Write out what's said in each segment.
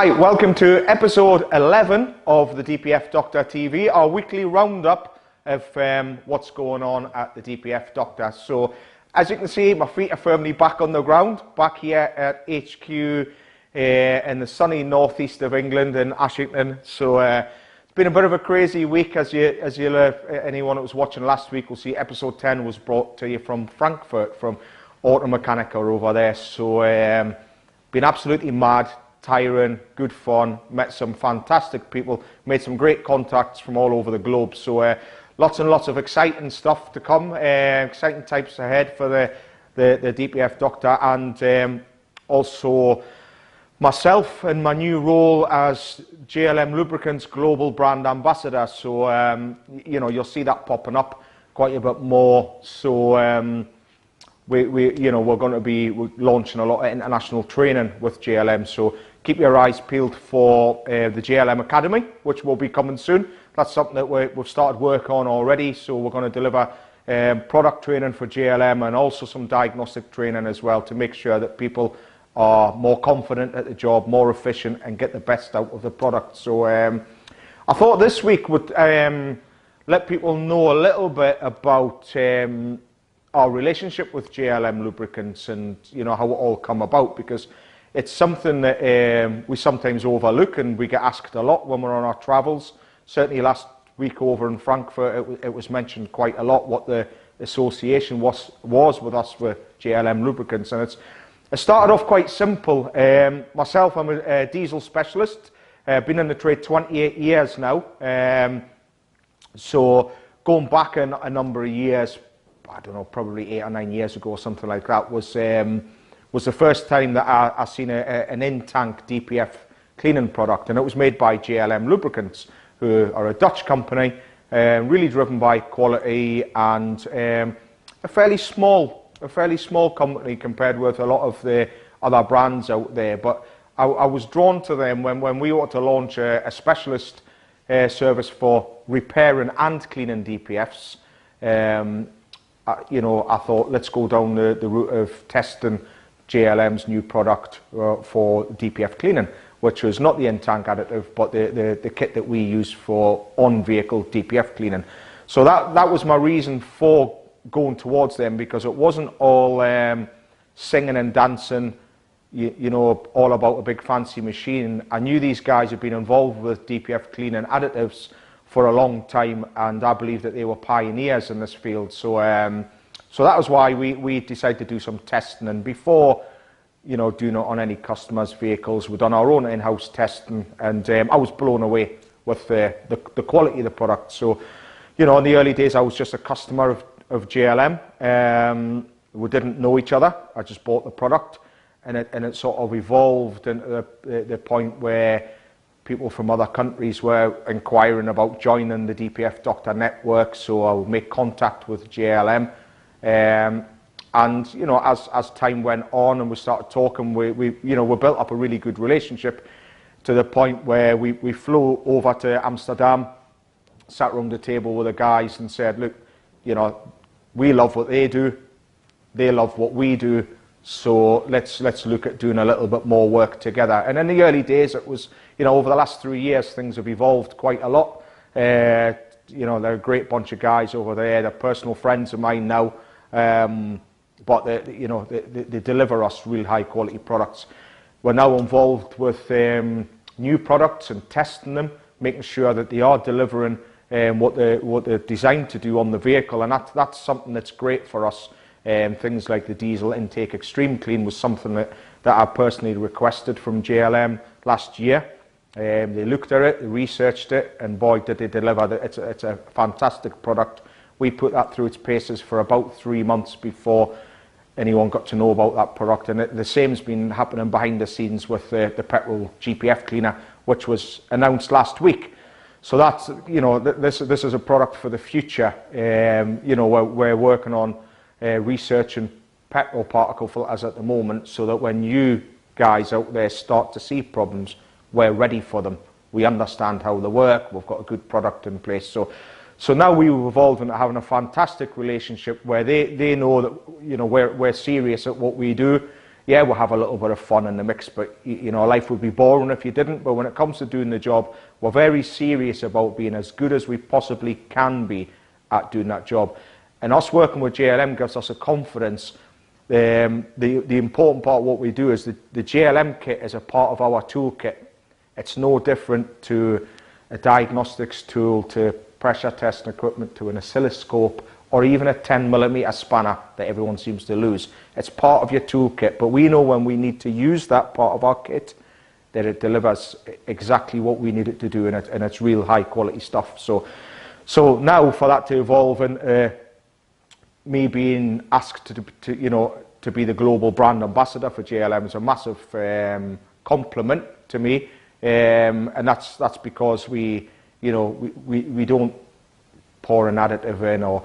Hi, welcome to episode 11 of the DPF Doctor TV, our weekly roundup of what's going on at the DPF Doctor. So, as you can see, my feet are firmly back on the ground, back here at HQ in the sunny northeast of England in Ashington. So, it's been a bit of a crazy week, anyone that was watching last week will see. Episode 10 was brought to you from Frankfurt, from Automechanika over there. So, been absolutely mad. Tiring, good fun, met some fantastic people, made some great contacts from all over the globe. So lots and lots of exciting stuff to come, exciting times ahead for the DPF Doctor, and also myself and my new role as JLM Lubricants Global Brand Ambassador. So you'll see that popping up quite a bit more. So we're going to be launching a lot of international training with JLM. So keep your eyes peeled for the JLM Academy, which will be coming soon. That's something that we've started work on already. So we're going to deliver product training for JLM and also some diagnostic training as well to make sure that people are more confident at the job, more efficient, and get the best out of the product. So I thought this week would let people know a little bit about our relationship with JLM Lubricants and how it all come about, because it's something that we sometimes overlook, and we get asked a lot when we're on our travels. Certainly last week over in Frankfurt, it was mentioned quite a lot what the association was with us with JLM Lubricants, and it started off quite simple. Myself, I'm a diesel specialist. Been in the trade 28 years now. So going back a number of years, I don't know, probably 8 or 9 years ago or something like that, was the first time that I seen an in-tank DPF cleaning product, and it was made by JLM Lubricants, who are a Dutch company, really driven by quality, and a fairly small company compared with a lot of the other brands out there. But I was drawn to them when we wanted to launch a specialist service for repairing and cleaning DPFs. I thought, let's go down the route of testing JLM's new product for DPF cleaning, which was not the in-tank additive, but the kit that we use for on-vehicle DPF cleaning. So that was my reason for going towards them, because it wasn't all singing and dancing, all about a big fancy machine. I knew these guys had been involved with DPF cleaning additives for a long time, and I believe that they were pioneers in this field. So so that was why we decided to do some testing, and before doing it on any customers' vehicles, we've done our own in-house testing, and I was blown away with the quality of the product. So in the early days I was just a customer of JLM. We didn't know each other. I just bought the product, and it sort of evolved into the point where people from other countries were inquiring about joining the DPF Doctor network. So I would make contact with JLM. And as time went on and we started talking, we built up a really good relationship, to the point where we flew over to Amsterdam, sat around the table with the guys and said, look, we love what they do, they love what we do, so let's look at doing a little bit more work together. And in the early days, it was, over the last 3 years, things have evolved quite a lot. They're a great bunch of guys over there. They're personal friends of mine now. But they deliver us real high quality products. We're now involved with new products and testing them, making sure that they are delivering what they're designed to do on the vehicle, and that's something that's great for us. Things like the diesel intake extreme clean was something that I personally requested from JLM last year. They looked at it, they researched it, and boy, did they deliver. It's a fantastic product. We put that through its paces for about 3 months before anyone got to know about that product, and the same's been happening behind the scenes with the petrol GPF Cleaner, which was announced last week. So that's, this is a product for the future. We're working on researching petrol particle filters at the moment, so that when you guys out there start to see problems, we're ready for them. We understand how they work. We've got a good product in place. So now we've evolved into having a fantastic relationship where they know that we're serious at what we do. yeah, we'll have a little bit of fun in the mix, but you know, life would be boring if you didn't. But when it comes to doing the job, we're very serious about being as good as we possibly can be at doing that job. And us working with JLM gives us a confidence. The important part of what we do is the JLM kit is a part of our toolkit. It's no different to a diagnostics tool, to pressure testing equipment, to an oscilloscope, or even a 10mm spanner that everyone seems to lose. It's part of your toolkit, but we know when we need to use that part of our kit that it delivers exactly what we need it to do, and it's real high quality stuff. So now for that to evolve and me being asked to be the global brand ambassador for JLM is a massive compliment to me, and that's because we don't pour an additive in or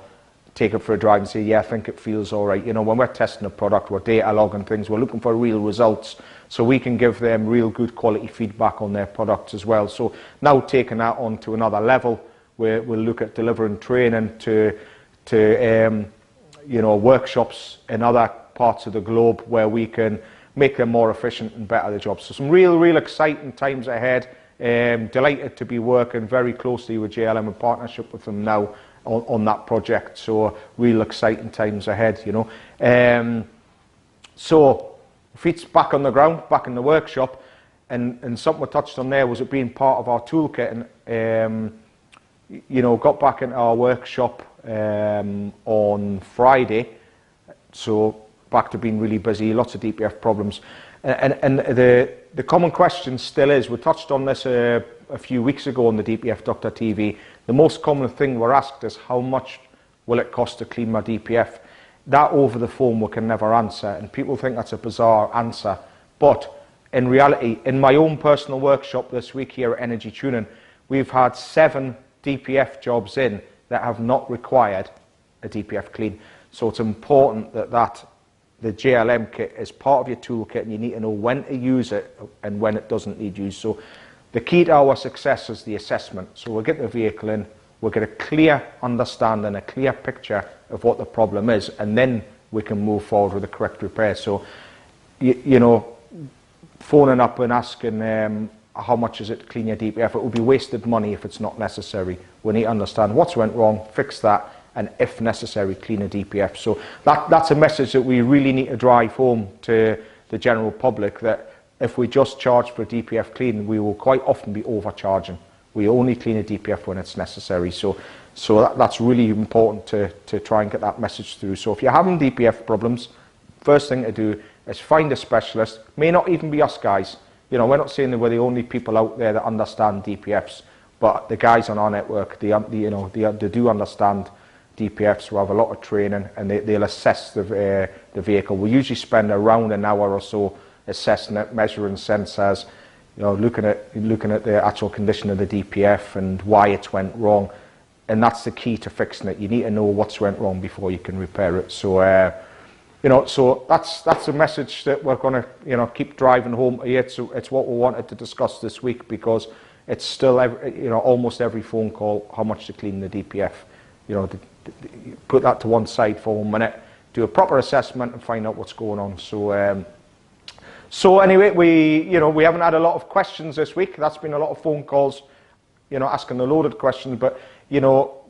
take it for a drive and say, yeah, I think it feels all right. You know, when we're testing a product, we're data logging things, we're looking for real results, so we can give them real good quality feedback on their products as well. So now taking that on to another level, we'll look at delivering training to workshops in other parts of the globe where we can make them more efficient and better the job. So some real exciting times ahead. Delighted to be working very closely with JLM in partnership with them now on that project. So real exciting times ahead, you know. So feet's back on the ground, back in the workshop, and something we touched on there was it being part of our toolkit, and got back into our workshop on Friday, so back to being really busy, lots of DPF problems, and the common question still is, we touched on this a few weeks ago on the DPF Doctor TV, the most common thing we're asked is how much will it cost to clean my DPF? That over the phone we can never answer, and people think that's a bizarre answer, but in reality, in my own personal workshop this week here at Energy Tuning, we've had 7 DPF jobs in that have not required a DPF clean. So it's important that the JLM kit is part of your toolkit, and you need to know when to use it and when it doesn't need use. So the key to our success is the assessment. So we'll get the vehicle in, we'll get a clear understanding, a clear picture of what the problem is, and then we can move forward with the correct repair. So, phoning up and asking how much is it to clean your DPF, it will be wasted money if it's not necessary. We need to understand what's went wrong, fix that, and if necessary, clean a DPF. So that's a message that we really need to drive home to the general public, that if we just charge for a DPF clean, we will quite often be overcharging. We only clean a DPF when it's necessary. So that's really important to try and get that message through. So if you're having DPF problems, first thing to do is find a specialist. May not even be us guys. You know, we're not saying that we're the only people out there that understand DPFs, but the guys on our network, they do understand DPFs, who have a lot of training, and they'll assess the vehicle. We usually spend around an hour or so assessing it, measuring sensors, looking at the actual condition of the DPF and why it's went wrong, and that's the key to fixing it. You need to know what's went wrong before you can repair it. So so that's a message that we're going to keep driving home here. It's what we wanted to discuss this week, because it's still almost every phone call, how much to clean the DPF. Put that to one side for 1 minute, do a proper assessment and find out what's going on. So anyway, we haven't had a lot of questions this week. That's been a lot of phone calls, asking the loaded questions, but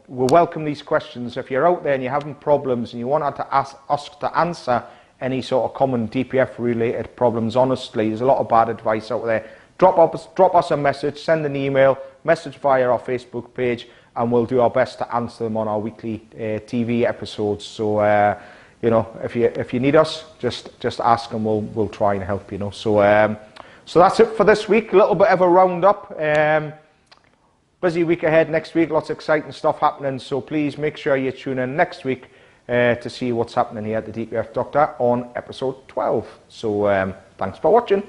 we welcome these questions. If you're out there and you're having problems and you want us to answer any sort of common DPF related problems, honestly, there's a lot of bad advice out there. Drop us a message, send an email, message via our Facebook page, and we'll do our best to answer them on our weekly TV episodes. So if you need us, just ask, and we'll try and help. So that's it for this week. A little bit of a roundup. Busy week ahead next week. Lots of exciting stuff happening. So please make sure you tune in next week to see what's happening here at the DPF Doctor on episode 12. So thanks for watching.